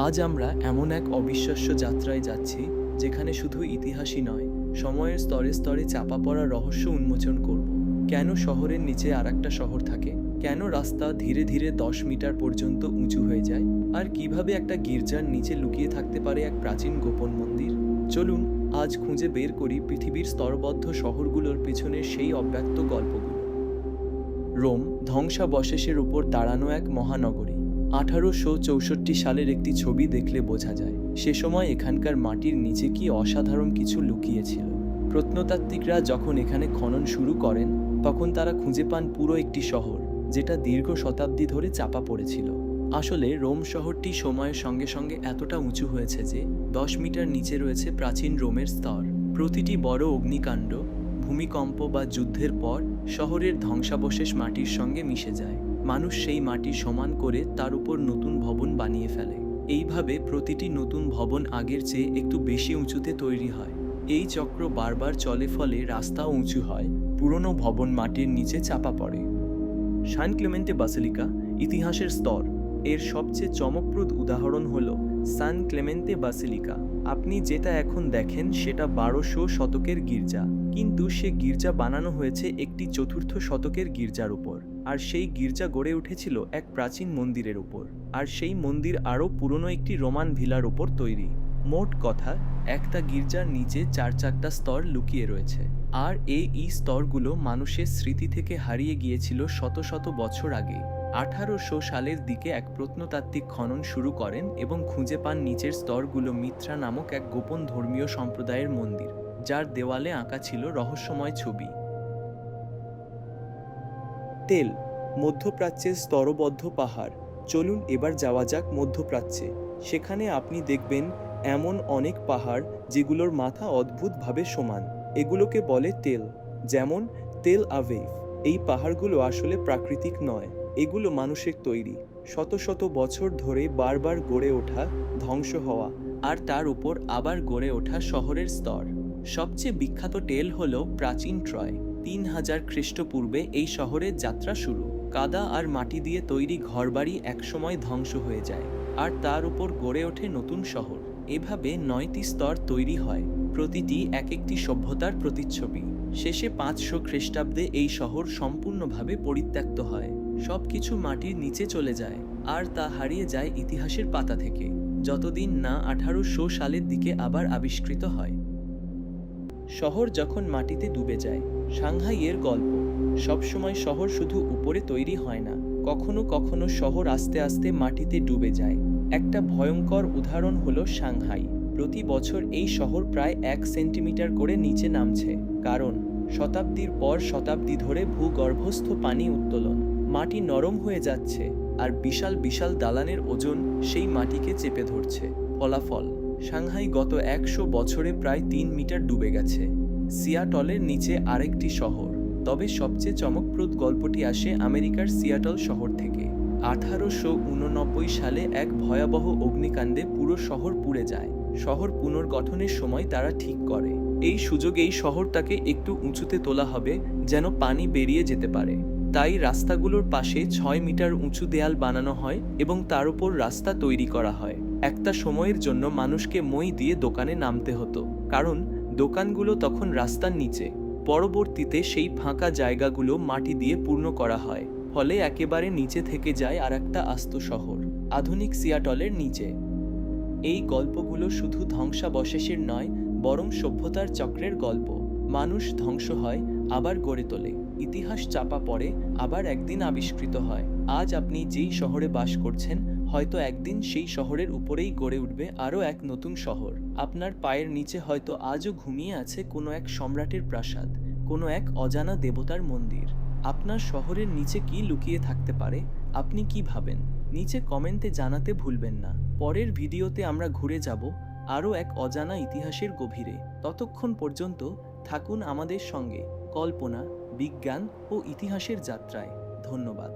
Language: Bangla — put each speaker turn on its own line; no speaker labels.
আজ আমরা এমন এক অবিশ্বাস্য যাত্রায় যাচ্ছি যেখানে শুধু ইতিহাসই নয়, সময়ের স্তরে স্তরে চাপা পড়া রহস্য উন্মোচন করব। কেন শহরের নিচে আরেকটা শহর থাকে, কেন রাস্তা ধীরে ধীরে 10 মিটার পর্যন্ত উঁচু হয়ে যায়, আর কিভাবে একটা গির্জার নিচে লুকিয়ে থাকতে পারে এক প্রাচীন গোপন মন্দির। চলুন আজ খুঁজে বের করি পৃথিবীর স্তরবদ্ধ শহরগুলোর পেছনের সেই অব্যক্ত গল্পগুলো। রোম ধ্বংসাবশেষের উপর দাঁড়ানো এক মহানগরী। 1864 সালের একটি ছবি দেখলে বোঝা যায় সে সময় এখানকার মাটির নিচে কি অসাধারণ কিছু লুকিয়েছিল। প্রত্নতাত্ত্বিকরা যখন এখানে খনন শুরু করেন তখন তারা খুঁজে পান পুরো একটি শহর যেটা দীর্ঘ শতাব্দী ধরে চাপা পড়েছিল। আসলে রোম শহরটি সময়ের সঙ্গে সঙ্গে এতটা উঁচু হয়েছে যে 10 মিটার নিচে রয়েছে প্রাচীন রোমের স্তর। প্রতিটি বড় অগ্নিকাণ্ড, ভূমিকম্প বা যুদ্ধের পর শহরের ধ্বংসাবশেষ মাটির সঙ্গে মিশে যায়। মানুষ সেই মাটি সমান করে তার উপর নতুন ভবন বানিয়ে ফেলে। এইভাবে প্রতিটি নতুন ভবন আগের চেয়ে একটু বেশি উঁচুতে তৈরি হয়। এই চক্র বারবার চলে, ফলে রাস্তাও উঁচু হয়, পুরনো ভবন মাটির নিচে চাপা পড়ে। সান ক্লেমেন্তে বাসিলিকা ইতিহাসের স্তর। এর সবচেয়ে চমকপ্রদ উদাহরণ হল সান ক্লেমেন্তে বাসিলিকা। আপনি যেটা এখন দেখেন সেটা 1200 শতকের গির্জা, কিন্তু সে গির্জা বানানো হয়েছে একটি চতুর্থ শতকের গির্জার উপর। আর সেই গির্জা গড়ে উঠেছিল এক প্রাচীন মন্দিরের উপর, আর সেই মন্দির আরও পুরনো একটি রোমান ভিলার উপর তৈরি। মোট কথা, একটা গির্জার নিচে 4-4টা স্তর লুকিয়ে রয়েছে। আর এই স্তরগুলো মানুষের স্মৃতি থেকে হারিয়ে গিয়েছিল শত শত বছর আগে। 1800 সালের দিকে এক প্রত্নতাত্ত্বিক খনন শুরু করেন এবং খুঁজে পান নিচের স্তরগুলো মিত্রা নামক এক গোপন ধর্মীয় সম্প্রদায়ের মন্দির, যার দেওয়ালে আঁকা ছিল রহস্যময় ছবি। তেল, মধ্যপ্রাচ্যের স্তরবদ্ধ পাহাড়। চলুন এবার যাওয়া যাক মধ্যপ্রাচ্যে। সেখানে আপনি দেখবেন এমন অনেক পাহাড় যেগুলোর মাথা অদ্ভুতভাবে সমান। এগুলোকে বলে তেল। যেমন তেল আভিভ। এই পাহাড়গুলো আসলে প্রাকৃতিক নয়, এগুলো মানুষের তৈরি। শত শত বছর ধরে বারবার গড়ে ওঠা, ধ্বংস হওয়া, আর তার উপর আবার গড়ে ওঠা শহরের স্তর। সবচেয়ে বিখ্যাত টেল হল প্রাচীন ট্রয়। 3000 খ্রিস্টপূর্বে এই শহরের যাত্রা শুরু। কাদা আর মাটি দিয়ে তৈরি ঘরবাড়ি একসময় ধ্বংস হয়ে যায়, আর তার উপর গড়ে ওঠে নতুন শহর। এভাবে 9টি স্তর তৈরি হয়, প্রতিটি এক একটি সভ্যতার প্রতিচ্ছবি। শেষে 500 খ্রিস্টাব্দে এই শহর সম্পূর্ণভাবে পরিত্যক্ত হয়। সবকিছু মাটির নিচে চলে যায়, আর তা হারিয়ে যায় ইতিহাসের পাতা থেকে, যতদিন না 1800 সালের দিকে আবার আবিষ্কৃত হয়। শহর যখন মাটিতে ডুবে যায়। সাংহাইয়ের গল্প। সবসময় শহর শুধু উপরে তৈরি হয় না, কখনো কখনো শহর আস্তে আস্তে মাটিতে ডুবে যায়। একটা ভয়ঙ্কর উদাহরণ হলো সাংহাই। প্রতি বছর এই শহর প্রায় 1 সেন্টিমিটার করে নিচে নামছে, কারণ শতাব্দীর পর শতাব্দী ধরে ভূগর্ভস্থ পানি উত্তোলন। মাটি নরম হয়ে যাচ্ছে, আর বিশাল বিশাল দালানের ওজন সেই মাটিকে চেপে ধরছে। ফলাফল, সাংহাই গত 100 বছরে প্রায় 3 মিটার ডুবে গেছে। সিয়াটলের নিচে আরেকটি শহর। তবে সবচেয়ে চমকপ্রদ গল্পটি আসে আমেরিকার সিয়াটল শহর থেকে। 1889 সালে এক ভয়াবহ অগ্নিকাণ্ডে পুরো শহর পুড়ে যায়। শহর পুনর্গঠনের সময় তারা ঠিক করে এই সুযোগে এই শহরটাকে একটু উঁচুতে তোলা হবে, যেন পানি বেরিয়ে যেতে পারে। তাই রাস্তাগুলোর পাশে 6 মিটার উঁচু দেয়াল বানানো হয় এবং তার উপর রাস্তা তৈরি করা হয়। একটা সময়ের জন্য মানুষকে মই দিয়ে দোকানে নামতে হতো, কারণ দোকানগুলো তখন রাস্তার নিচে। পরবর্তীতে সেই ফাঁকা জায়গাগুলো মাটি দিয়ে পূর্ণ করা হয়, ফলে একেবারে নিচে থেকে যায় আর একটা আস্ত শহর, আধুনিক সিয়াটলের নিচে। এই গল্পগুলো শুধু ধ্বংসাবশেষের নয়, বরং সভ্যতার চক্রের গল্প। মানুষ ধ্বংস হয়, আবার গড়ে তোলে। ইতিহাস চাপা পড়ে, আবার একদিন আবিষ্কৃত হয়। আজ আপনি যেই শহরে বাস করছেন, হয়তো একদিন সেই শহরের উপরেই গড়ে উঠবে আরও এক নতুন শহর। আপনার পায়ের নিচে হয়তো আজও ঘুমিয়ে আছে কোনো এক সম্রাটের প্রাসাদ, কোনো এক অজানা দেবতার মন্দির। আপনার শহরের নিচে কি লুকিয়ে থাকতে পারে, আপনি কি ভাবেন? নিচে কমেন্টে জানাতে ভুলবেন না। পরের ভিডিওতে আমরা ঘুরে যাব আরও এক অজানা ইতিহাসের গভীরে। ততক্ষণ পর্যন্ত থাকুন আমাদের সঙ্গে কল্পনা, বিজ্ঞান ও ইতিহাসের যাত্রায়। ধন্যবাদ।